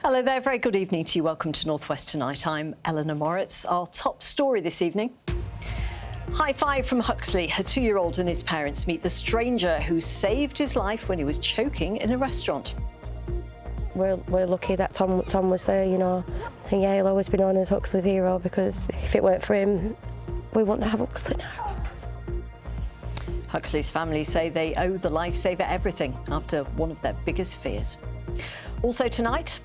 Hello there, very good evening to you. Welcome to North West Tonight. I'm Eleanor Moritz. Our top story this evening. High five from Huxley. A 2-year-old and his parents meet the stranger who saved his life when he was choking in a restaurant. We're lucky that Tom was there, you know. And yeah, he'll always be known as Huxley's hero, because if it weren't for him, we wouldn't have Huxley now. Huxley's family say they owe the lifesaver everything after one of their biggest fears. Also tonight,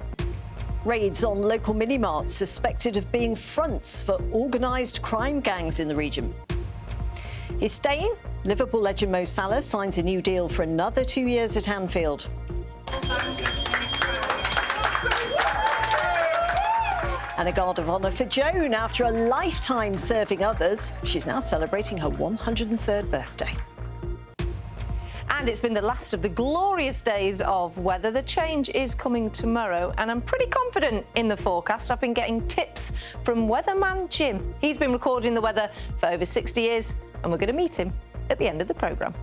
raids on local mini-marts suspected of being fronts for organised crime gangs in the region. He's staying. Liverpool legend Mo Salah signs a new deal for another 2 years at Anfield. And a guard of honour for Joan after a lifetime serving others. She's now celebrating her 103rd birthday. And it's been the last of the glorious days of weather. The change is coming tomorrow, and I'm pretty confident in the forecast. I've been getting tips from weatherman Jim. He's been recording the weather for over 60 years, and we're going to meet him at the end of the programme.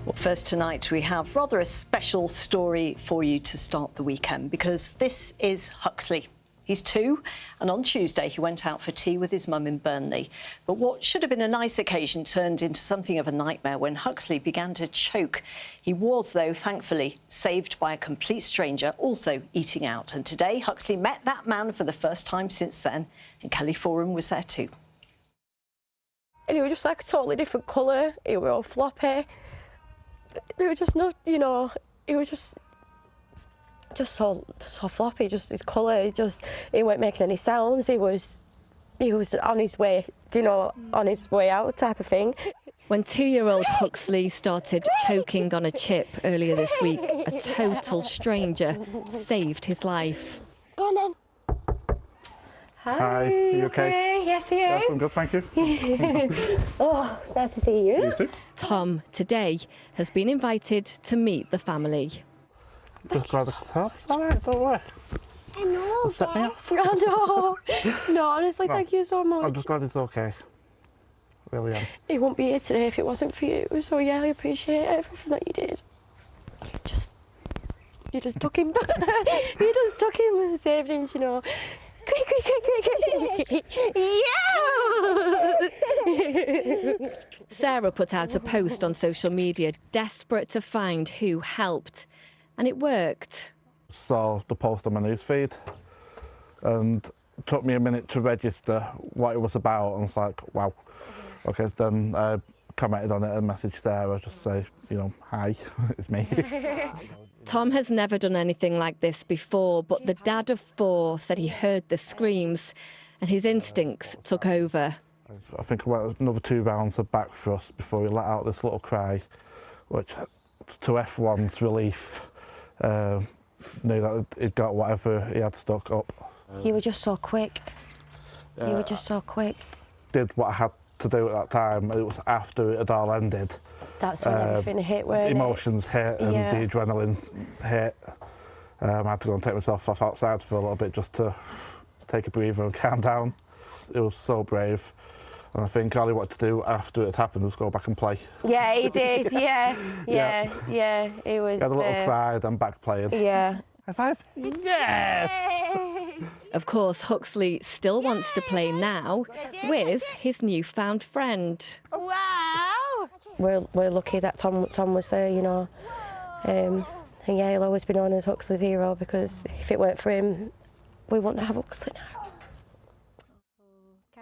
Well, first tonight we have rather a special story for you to start the weekend, because this is Huxley. He's 2, and on Tuesday he went out for tea with his mum in Burnley. But what should have been a nice occasion turned into something of a nightmare when Huxley began to choke. He was, though, thankfully saved by a complete stranger also eating out. And today Huxley met that man for the first time since then, and Kelly Foran was there too. And he was just like a totally different colour. He was all floppy. There was just no, you know, he was just so floppy, just his colour, he weren't making any sounds. He was on his way, you know, on his way out type of thing. When 2-year-old Huxley started choking on a chip earlier this week, a total stranger saved his life. Go on then. Hi, are you okay? Yes, are you? Yes, I'm good, thank you. Oh, nice to see you. You too. Tom, today, has been invited to meet the family. Just glad to help. It's all right, don't worry. I know. Set me off. Oh, no. No, honestly, thank you so much. I'm just glad it's okay. Really am. He wouldn't be here today if it wasn't for you. So yeah, I appreciate everything that you did. You just took him. You just took him and saved him, you know. Quick. Yeah! Sarah put out a post on social media, desperate to find who helped. And it worked. Saw the post on my newsfeed, and it took me a minute to register what it was about, and it's like, wow. Okay, so then I commented on it and messaged Sarah, just say, you know, hi, it's me. Tom has never done anything like this before, but the dad of 4 said he heard the screams and his instincts took over. I think I went another 2 rounds of back thrust before he let out this little cry, which, to F1's relief, knew that he'd got whatever he had stuck up. You were just so quick. You were just so quick. Did what I had to do at that time. It was after it had all ended. That's when everything hit, weren't emotions hit and the adrenaline hit. I had to go and take myself off outside for a little bit just to take a breather and calm down. It was so brave, and I think all he wanted to do after it had happened was go back and play. Yeah, he did. Yeah. He was. He had a little cry, then back playing. Yeah. High five. Yes. Of course, Huxley still wants to play now with his newfound friend. Wow. We're lucky that Tom was there, you know. And yeah, he'll always be known as Huxley's hero, because if it weren't for him, we wouldn't have Huxley now.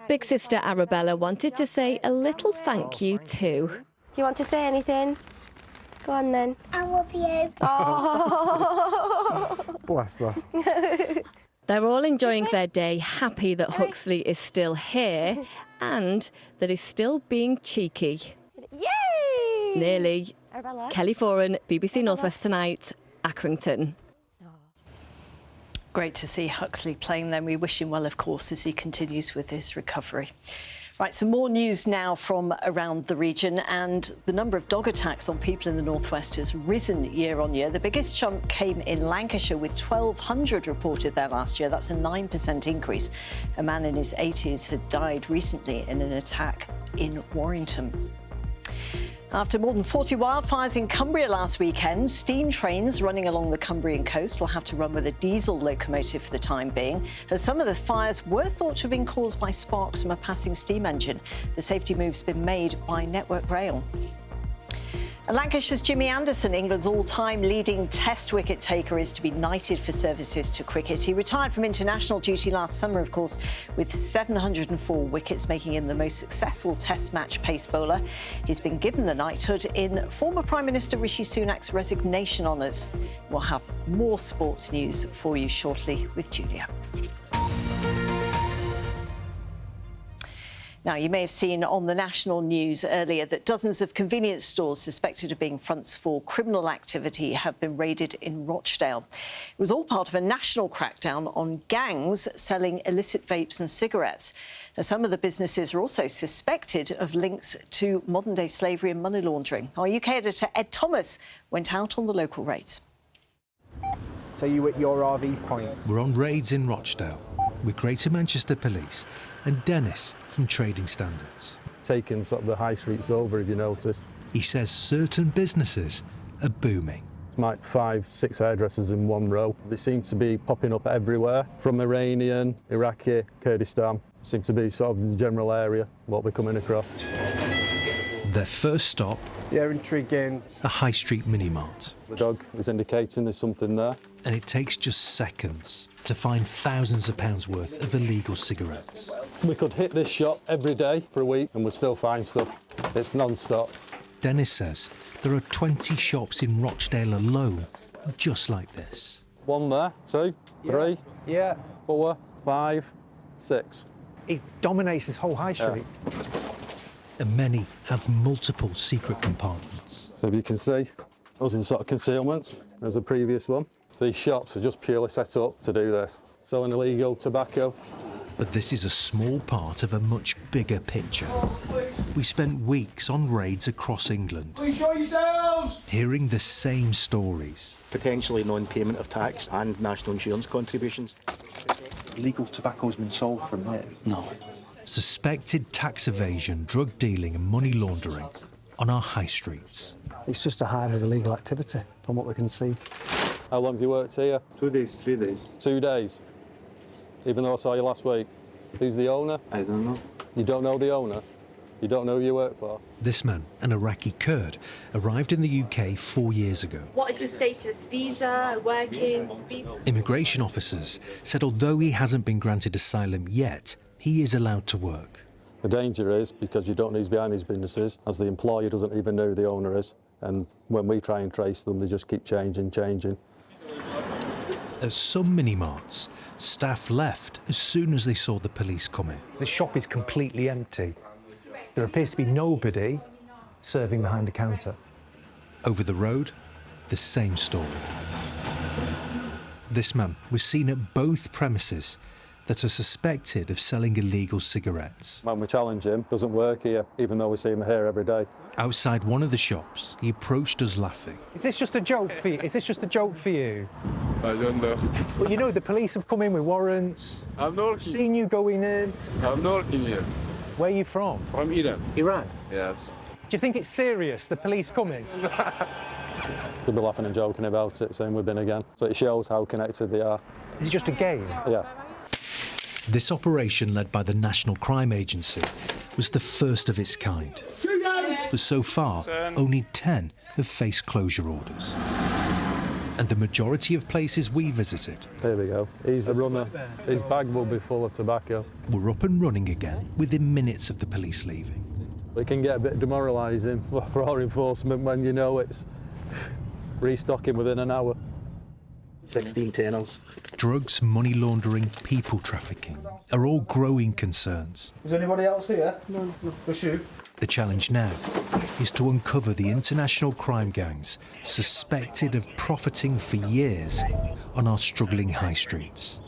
Big sister Arabella wanted to say a little thank you too. Do you want to say anything? Go on then. I love you. Oh. Bless her. They're all enjoying their day, happy that Huxley is still here and that he's still being cheeky. Yay! Nearly. Arabella. Kelly Foran, BBC North West Tonight, Accrington. Great to see Huxley playing then. We wish him well, of course, as he continues with his recovery. Right, some more news now from around the region, and the number of dog attacks on people in the northwest has risen year on year. The biggest chunk came in Lancashire, with 1,200 reported there last year. That's a 9% increase. A man in his 80s had died recently in an attack in Warrington. After more than 40 wildfires in Cumbria last weekend, steam trains running along the Cumbrian coast will have to run with a diesel locomotive for the time being, as some of the fires were thought to have been caused by sparks from a passing steam engine. The safety move's been made by Network Rail. And Lancashire's Jimmy Anderson, England's all-time leading Test wicket taker, is to be knighted for services to cricket. He retired from international duty last summer, of course, with 704 wickets, making him the most successful Test match pace bowler. He's been given the knighthood in former Prime Minister Rishi Sunak's resignation honours. We'll have more sports news for you shortly with Julia. Now, you may have seen on the national news earlier that dozens of convenience stores suspected of being fronts for criminal activity have been raided in Rochdale. It was all part of a national crackdown on gangs selling illicit vapes and cigarettes. Now, some of the businesses are also suspected of links to modern-day slavery and money laundering. Our UK editor Ed Thomas went out on the local raids. So you at your RV point? We're on raids in Rochdale with Greater Manchester Police and Dennis from Trading Standards. Taking sort of the high streets over, if you notice. He says certain businesses are booming. It's like 5-6 hairdressers in one row. They seem to be popping up everywhere, from Iranian, Iraqi, Kurdistan. Seem to be sort of the general area, what we're coming across. Their first stop, Yeah, intriguing. a high street mini-mart. The dog is indicating there's something there. And it takes just seconds to find thousands of pounds worth of illegal cigarettes. We could hit this shop every day for a week and we'd still find stuff. It's non-stop. Dennis says there are 20 shops in Rochdale alone just like this. 1 there, 2, 3, Yeah. 4, 5, 6. It dominates this whole high street. And many have multiple secret compartments. So if you can see, those are the sort of concealments as the previous one. These shops are just purely set up to do this. Selling illegal tobacco. But this is a small part of a much bigger picture. We spent weeks on raids across England, Show yourselves! hearing the same stories. Potentially non-payment of tax and national insurance contributions. Legal tobacco's been sold from there? No. Suspected tax evasion, drug dealing and money laundering on our high streets. It's just a hive of illegal activity, from what we can see. How long have you worked here? 2 days, 3 days. 2 days. Even though I saw you last week. Who's the owner? I don't know. You don't know the owner? You don't know who you work for? This man, an Iraqi Kurd, arrived in the UK 4 years ago. What is your status? Visa, working, visa? Immigration officers said although he hasn't been granted asylum yet, he is allowed to work. The danger is because you don't know who's behind these businesses, as the employer doesn't even know who the owner is. And when we try and trace them, they just keep changing. At some mini-marts, staff left as soon as they saw the police coming. The shop is completely empty. There appears to be nobody serving behind the counter. Over the road, the same story. This man was seen at both premises that are suspected of selling illegal cigarettes. When we challenge him, doesn't work here, even though we see him here every day. Outside one of the shops, he approached us laughing. Is this just a joke for you? Is this just a joke for you? I don't know. Well, you know, the police have come in with warrants. I'm not working. Seen you going in. I'm not working here. Where are you from? From Iran. Iran? Yes. Do you think it's serious, the police coming? We'll be laughing and joking about it, same with bin again. So it shows how connected they are. Is it just a game? Yeah. This operation, led by the National Crime Agency, was the first of its kind. But so far, only 10 have faced closure orders. And the majority of places we visited... Here we go. He's the runner. His bag will be full of tobacco. ...were up and running again within minutes of the police leaving. It can get a bit demoralising for our enforcement when you know it's restocking within an hour. 16 tenors. Drugs, money laundering, people trafficking are all growing concerns. Is anybody else here? No, just you. The challenge now is to uncover the international crime gangs suspected of profiting for years on our struggling high streets.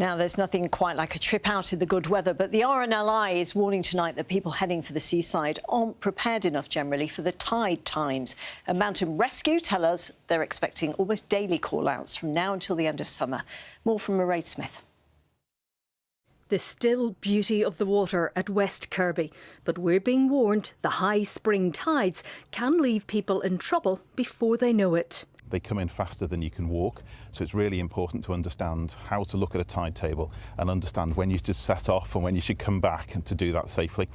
Now, there's nothing quite like a trip out in the good weather, but the RNLI is warning tonight that people heading for the seaside aren't prepared enough generally for the tide times. And Mountain Rescue tell us they're expecting almost daily call-outs from now until the end of summer. More from Mairead Smith. The still beauty of the water at West Kirby, but we're being warned the high spring tides can leave people in trouble before they know it. They come in faster than you can walk, so it's really important to understand how to look at a tide table and understand when you should set off and when you should come back, and to do that safely.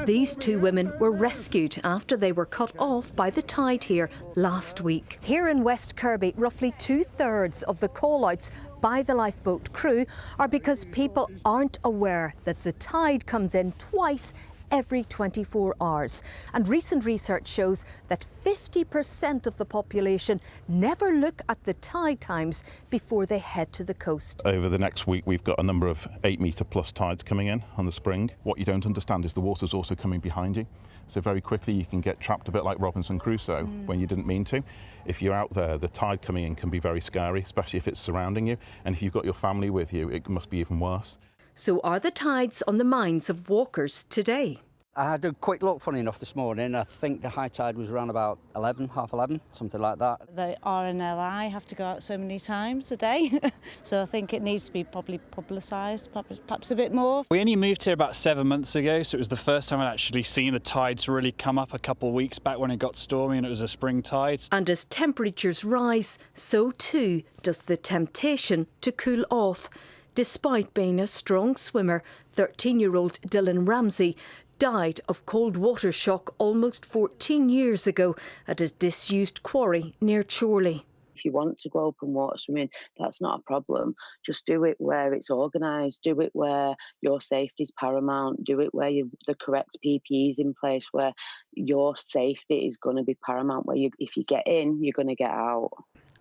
These two women were rescued after they were cut off by the tide here last week. Here in West Kirby, roughly 2/3 of the call-outs by the lifeboat crew are because people aren't aware that the tide comes in twice every 24 hours. And recent research shows that 50% of the population never look at the tide times before they head to the coast. Over the next week, we've got a number of 8-metre plus tides coming in on the spring. What you don't understand is the water's also coming behind you. So very quickly you can get trapped a bit like Robinson Crusoe when you didn't mean to. If you're out there, the tide coming in can be very scary, especially if it's surrounding you. And if you've got your family with you, it must be even worse. So are the tides on the minds of walkers today? I had a quick look, funny enough, this morning. I think the high tide was around about 11, half 11, something like that. The RNLI have to go out so many times a day, so I think it needs to be probably publicised, perhaps a bit more. We only moved here about 7 months ago, so it was the first time I'd actually seen the tides really come up a couple of weeks back when it got stormy and it was a spring tide. And as temperatures rise, so too does the temptation to cool off. Despite being a strong swimmer, 13-year-old Dylan Ramsey died of cold water shock almost 14 years ago at a disused quarry near Chorley. If you want to go open water swimming, that's not a problem. Just do it where it's organised, do it where your safety is paramount, do it where the correct PPE is in place, where your safety is going to be paramount, where if you get in, you're going to get out.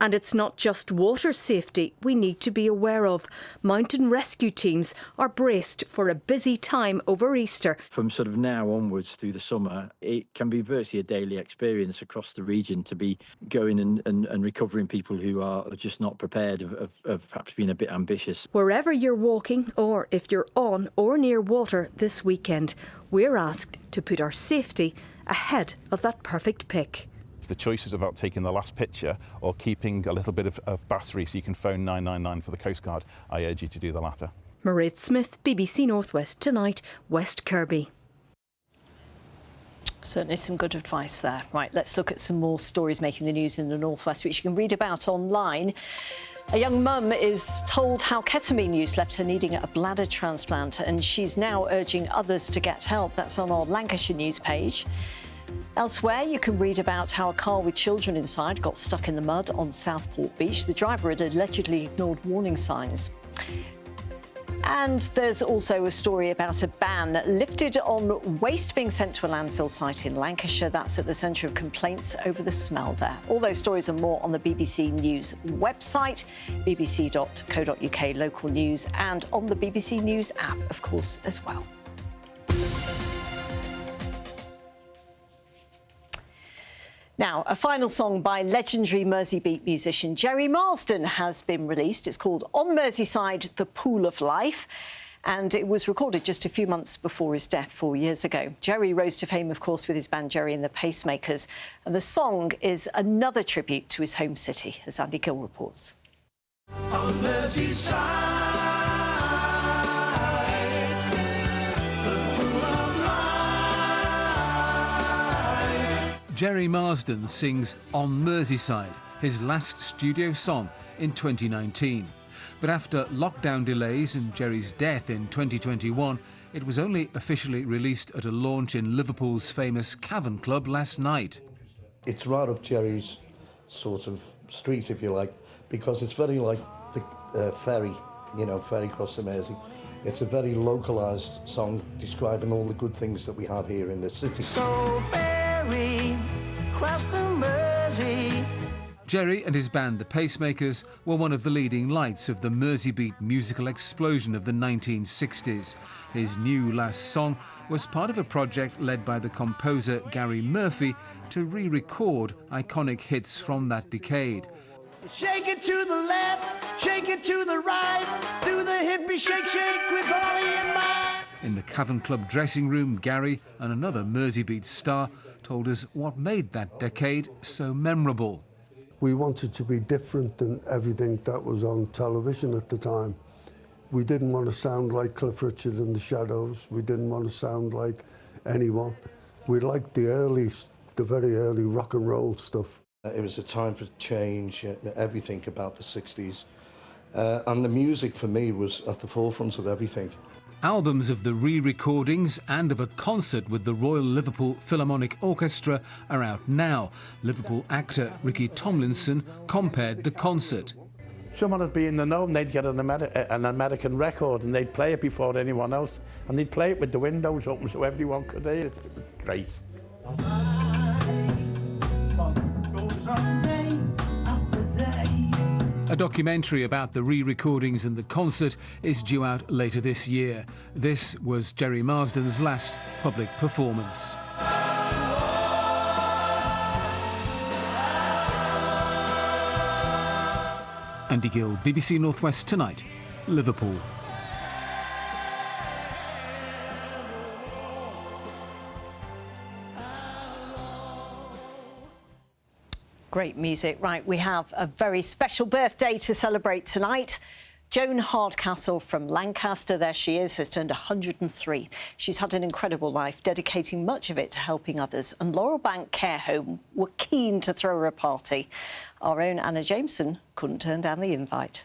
And it's not just water safety we need to be aware of. Mountain rescue teams are braced for a busy time over Easter. From sort of now onwards through the summer, it can be virtually a daily experience across the region to be going and recovering people who are just not prepared, of perhaps being a bit ambitious. Wherever you're walking, or if you're on or near water this weekend, we're asked to put our safety ahead of that perfect pick. If the choice is about taking the last picture or keeping a little bit of battery so you can phone 999 for the Coast Guard, I urge you to do the latter. Mairead Smith, BBC North West Tonight, West Kirby. Certainly some good advice there. Right, let's look at some more stories making the news in the North West, which you can read about online. A young mum is told how ketamine use left her needing a bladder transplant, and she's now urging others to get help. That's on our Lancashire news page. Elsewhere, you can read about how a car with children inside got stuck in the mud on Southport Beach. The driver had allegedly ignored warning signs. And there's also a story about a ban lifted on waste being sent to a landfill site in Lancashire. That's at the centre of complaints over the smell there. All those stories and more on the BBC News website, bbc.co.uk local news, and on the BBC News app, of course, as well. Now, a final song by legendary Merseybeat musician Jerry Marsden has been released. It's called On Merseyside, The Pool of Life, and it was recorded just a few months before his death 4 years ago. Jerry rose to fame, of course, with his band Jerry and the Pacemakers, and the song is another tribute to his home city, as Andy Gill reports. On Merseyside. Jerry Marsden sings On Merseyside, his last studio song in 2019. But after lockdown delays and Jerry's death in 2021, it was only officially released at a launch in Liverpool's famous Cavern Club last night. It's right up Jerry's sort of street, if you like, because it's very like the ferry, you know, ferry across the Mersey. It's a very localised song describing all the good things that we have here in the city. So ferry, cross the Mersey. Jerry and his band, the Pacemakers, were one of the leading lights of the Merseybeat musical explosion of the 1960s. His new last song was part of a project led by the composer Gary Murphy to re-record iconic hits from that decade. Shake it to the left, shake it to the right, do the hippie shake, shake with all your mind. In the Cavern Club dressing room, Gary and another Merseybeat star told us what made that decade so memorable. We wanted to be different than everything that was on television at the time. We didn't want to sound like Cliff Richard and the Shadows. We didn't want to sound like anyone. We liked the very early rock and roll stuff. It was a time for change, everything about the 60s. And the music for me was at the forefront of everything. Albums of the re-recordings and of a concert with the Royal Liverpool Philharmonic Orchestra are out now. Liverpool actor Ricky Tomlinson compared the concert. Someone would be in the know and they'd get an American record and they'd play it before anyone else, and they'd play it with the windows open so everyone could hear it. It was great. A documentary about the re-recordings and the concert is due out later this year. This was Jerry Marsden's last public performance. Andy Gill, BBC North West Tonight, Liverpool. Great music. Right, we have a very special birthday to celebrate tonight. Joan Hardcastle from Lancaster, there she is, has turned 103. She's had an incredible life, dedicating much of it to helping others, and Laurel Bank Care Home were keen to throw her a party. Our own Anna Jameson couldn't turn down the invite.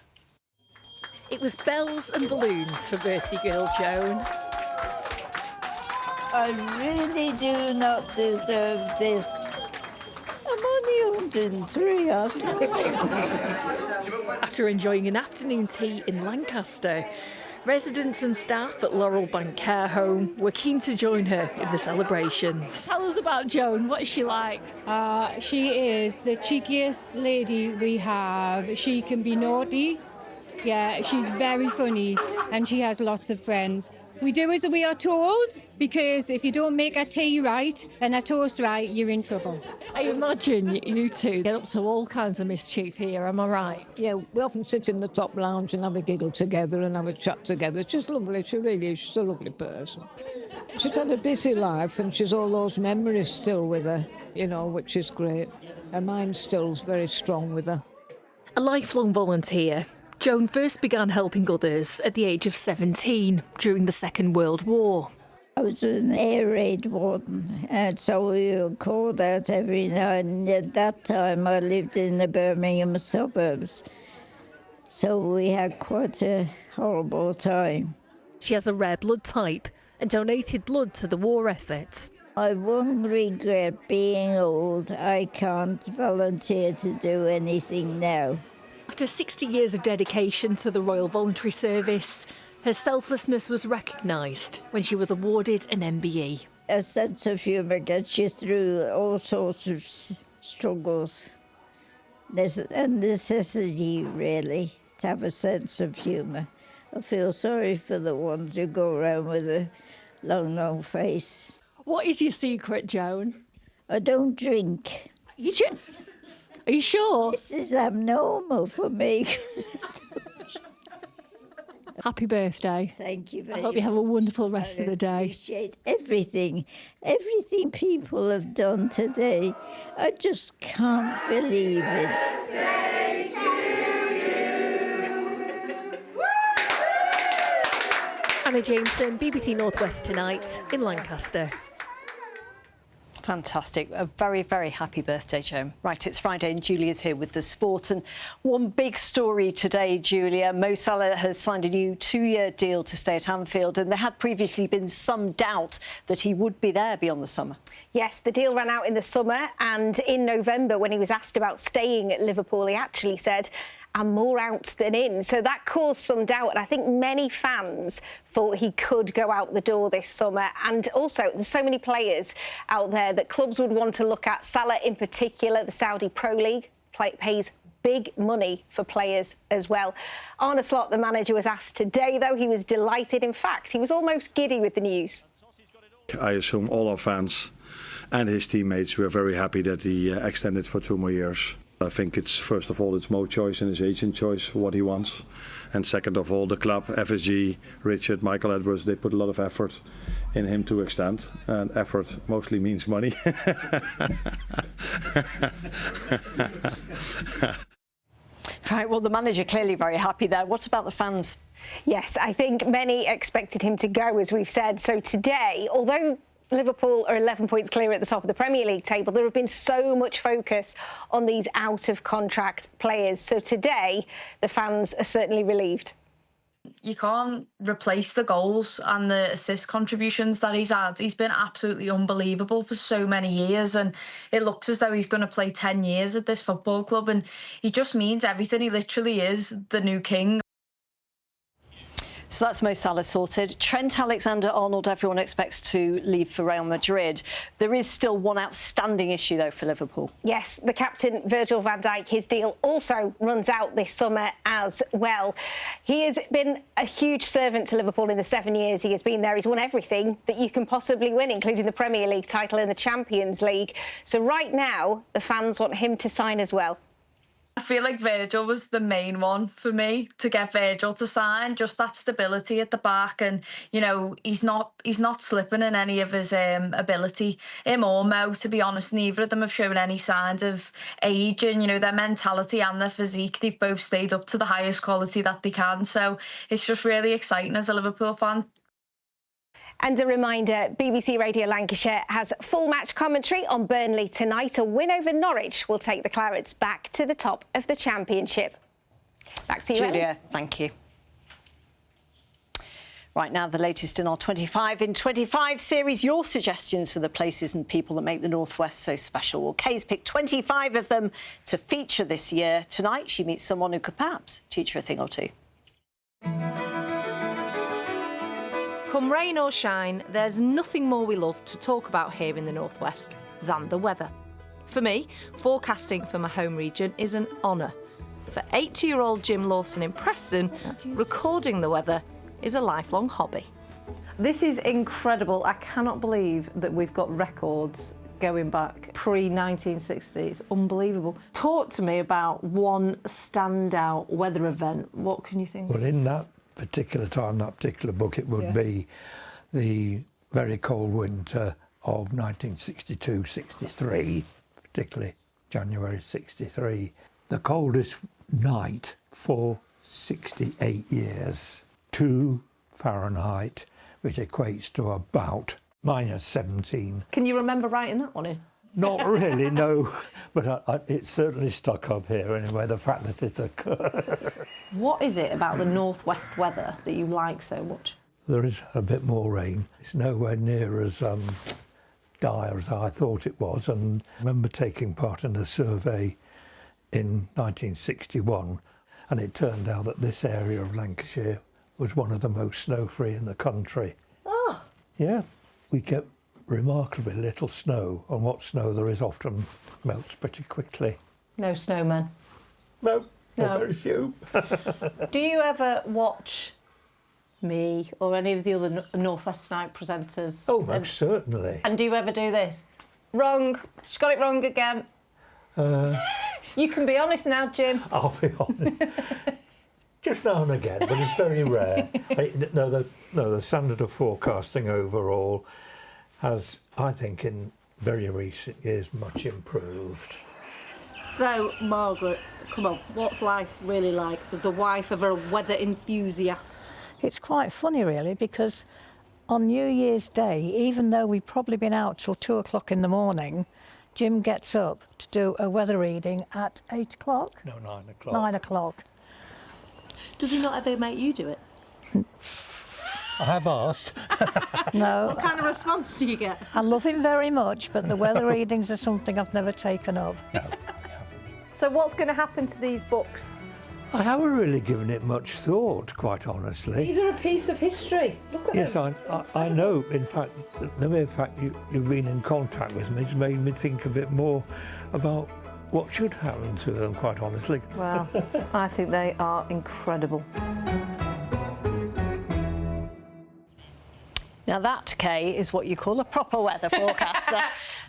It was bells and balloons for birthday girl Joan. I really do not deserve this. I'm only 103 after all. After enjoying an afternoon tea in Lancaster, residents and staff at Laurel Bank Care Home were keen to join her in the celebrations. Tell us about Joan. What is she like? She is the cheekiest lady we have. She can be naughty. Yeah, she's very funny and she has lots of friends. We do as we are told, because if you don't make a tea right and a toast right, you're in trouble. I imagine you two get up to all kinds of mischief here, am I right? Yeah, we often sit in the top lounge and have a giggle together and have a chat together. It's just lovely, she really is. She's a lovely person. She's had a busy life and she's all those memories still with her, you know, which is great. Her mind's still very strong with her. A lifelong volunteer, Joan first began helping others at the age of 17 during the Second World War. I was an air raid warden, and so we were called out every night. And at that time, I lived in the Birmingham suburbs, so we had quite a horrible time. She has a rare blood type and donated blood to the war effort. I won't regret being old. I can't volunteer to do anything now. After 60 years of dedication to the Royal Voluntary Service, her selflessness was recognised when she was awarded an MBE. A sense of humour gets you through all sorts of struggles. There's a necessity, really, to have a sense of humour. I feel sorry for the ones who go around with a long face. What is your secret, Joan? I don't drink. Are you sure? This is abnormal for me. Happy birthday. Thank you very much. I hope you have a wonderful rest of the day. I appreciate everything people have done today. I just can't believe it. Anna Jameson, BBC North West Tonight in Lancaster. Fantastic. A very, very happy birthday, Joan. Right, it's Friday and Julia's here with the sport. And one big story today, Julia. Mo Salah has signed a new 2-year deal to stay at Anfield, and there had previously been some doubt that he would be there beyond the summer. Yes, the deal ran out in the summer, and in November, when he was asked about staying at Liverpool, he actually said, "I'm more out than in." So that caused some doubt, and I think many fans thought he could go out the door this summer. And also, there's so many players out there that clubs would want to look at. Salah in particular, the Saudi Pro League pays big money for players as well. Arne Slot, the manager, was asked today, though. He was delighted. In fact, he was almost giddy with the news. I assume all our fans and his teammates were very happy that he extended for 2 more years. I think it's, first of all, it's Mo's choice and his agent choice what he wants. And second of all, the club, FSG, Richard, Michael Edwards, they put a lot of effort in him to extend. And effort mostly means money. Right, well, the manager clearly very happy there. What about the fans? Yes, I think many expected him to go, as we've said. So today, although Liverpool are 11 points clear at the top of the Premier League table, there have been so much focus on these out-of-contract players. So today, the fans are certainly relieved. You can't replace the goals and the assist contributions that he's had. He's been absolutely unbelievable for so many years, and it looks as though he's going to play 10 years at this football club, and he just means everything. He literally is the new king. So that's Mo Salah sorted. Trent Alexander-Arnold, everyone expects to leave for Real Madrid. There is still one outstanding issue, though, for Liverpool. Yes, the captain, Virgil van Dijk, his deal also runs out this summer as well. He has been a huge servant to Liverpool in the 7 years he has been there. He's won everything that you can possibly win, including the Premier League title and the Champions League. So right now, the fans want him to sign as well. I feel like Virgil was the main one for me, to get Virgil to sign, just that stability at the back, and you know, he's not slipping in any of his ability. Him or Mo, to be honest, neither of them have shown any signs of age, and you know, their mentality and their physique, they've both stayed up to the highest quality that they can. So it's just really exciting as a Liverpool fan. And a reminder, BBC Radio Lancashire has full match commentary on Burnley tonight. A win over Norwich will take the Clarets back to the top of the Championship. Back to you, Julia, Ellen. thank you. Right now, the latest in our 25 in 25 series. Your suggestions for the places and people that make the North West so special. Well, Kay's picked 25 of them to feature this year. Tonight, she meets someone who could perhaps teach her a thing or two. Come rain or shine, there's nothing more we love to talk about here in the North West than the weather. For me, forecasting for my home region is an honour. For 80-year-old Jim Lawson in Preston, recording the weather is a lifelong hobby. This is incredible. I cannot believe that we've got records going back pre-1960. It's unbelievable. Talk to me about one standout weather event. What can you think? Well, in that particular time, that particular book, it would be the very cold winter of 1962-63, particularly January 63. The coldest night for 68 years, 2 Fahrenheit, which equates to about -17. Can you remember writing that one in? Not really, no, but it's certainly stuck up here anyway, the fact that it occurred. What is it about the northwest weather that you like so much? There is a bit more rain. It's nowhere near as dire as I thought it was, and I remember taking part in a survey in 1961, and it turned out that this area of Lancashire was one of the most snow-free in the country. Oh! Yeah, we get remarkably little snow, and what snow there is often melts pretty quickly. No snowmen? No, very few. Do you ever watch me or any of the other North West Night presenters? Oh, most certainly. And do you ever do this? Wrong. She's got it wrong again. You can be honest now, Jim. I'll be honest. Just now and again, but it's very rare. The standard of forecasting overall has, I think, in very recent years, much improved. So, Margaret, come on, what's life really like as the wife of a weather enthusiast? It's quite funny, really, because on New Year's Day, even though we've probably been out till 2 o'clock in the morning, Jim gets up to do a weather reading at 8 o'clock? No, 9 o'clock. 9 o'clock. Does he not ever make you do it? I have asked. No. What kind of response do you get? I love him very much, but the weather readings are something I've never taken up. No. So what's going to happen to these books? I haven't really given it much thought, quite honestly. These are a piece of history. Look at them. Yes, I know. In fact, the mere fact you've been in contact with me has made me think a bit more about what should happen to them, quite honestly. Wow, I think they are incredible. Now that, Kay, is what you call a proper weather forecaster.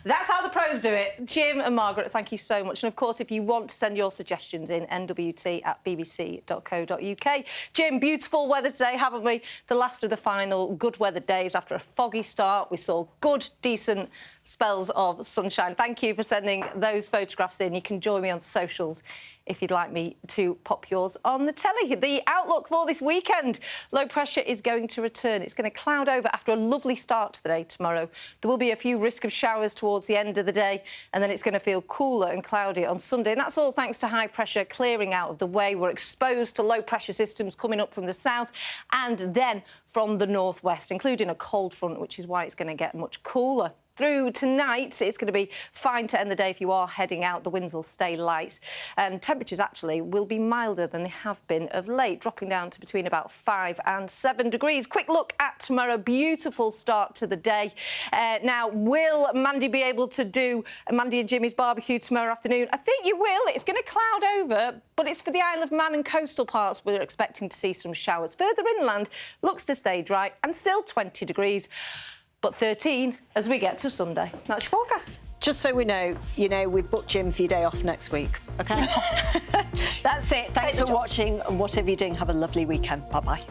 That's how the pros do it. Jim and Margaret, thank you so much. And of course, if you want to send your suggestions in, nwt@bbc.co.uk. Jim, beautiful weather today, haven't we? The last of the final good weather days after a foggy start. We saw good, decent spells of sunshine. Thank you for sending those photographs in. You can join me on socials if you'd like me to pop yours on the telly. The outlook for this weekend. Low pressure is going to return. It's going to cloud over after a lovely start to the day tomorrow. There will be a few risk of showers towards the end of the day, and then it's going to feel cooler and cloudy on Sunday. And that's all thanks to high pressure clearing out of the way. We're exposed to low pressure systems coming up from the south and then from the northwest, including a cold front, which is why it's going to get much cooler. Through tonight, it's going to be fine to end the day if you are heading out. The winds will stay light and temperatures actually will be milder than they have been of late, dropping down to between about 5 and 7 degrees. Quick look at tomorrow. Beautiful start to the day. Now, will Mandy be able to do Mandy and Jimmy's barbecue tomorrow afternoon? I think you will. It's going to cloud over, but it's for the Isle of Man and coastal parts we're expecting to see some showers. Further inland, looks to stay dry and still 20 degrees. But 13 as we get to Sunday. That's your forecast. Just so we know, we've booked Jim for your day off next week, OK? That's it. Thanks for watching, and whatever you're doing, have a lovely weekend. Bye-bye.